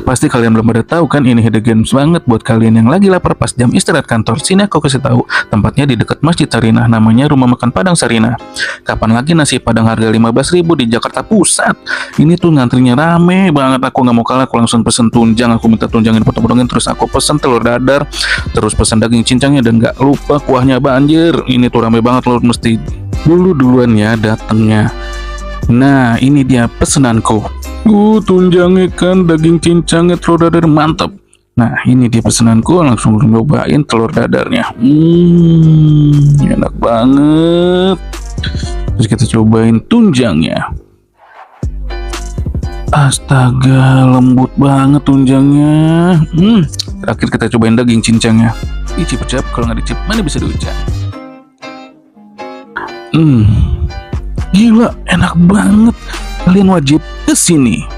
Pasti kalian belum pada tahu kan, ini hidden gems banget buat kalian yang lagi lapar pas jam istirahat kantor. Sini aku kasih tahu, tempatnya di dekat Masjid Sarinah, namanya Rumah Makan Padang Sarinah. Kapan lagi nasi Padang harga 15.000 di Jakarta Pusat? Ini tuh ngantrinya rame banget, aku nggak mau kalah, aku langsung pesen tunjang, aku minta tunjangin potong-potongin, terus aku pesen telur dadar, terus pesen daging cincangnya, dan nggak lupa kuahnya banjir. Ini tuh rame banget, lo mesti duluan ya datangnya. Nah, ini dia pesenanku. Tunjang ikan, daging cincangnya, telur dadar, mantap. Nah, ini dia pesenanku, langsung nyobain telur dadarnya. Enak banget. Terus kita cobain tunjangnya. Astaga, lembut banget tunjangnya. Terakhir kita cobain daging cincangnya. Dicip-cip, kalau nggak dicip, mana bisa diucap. Gila, enak banget. Kalian wajib kesini.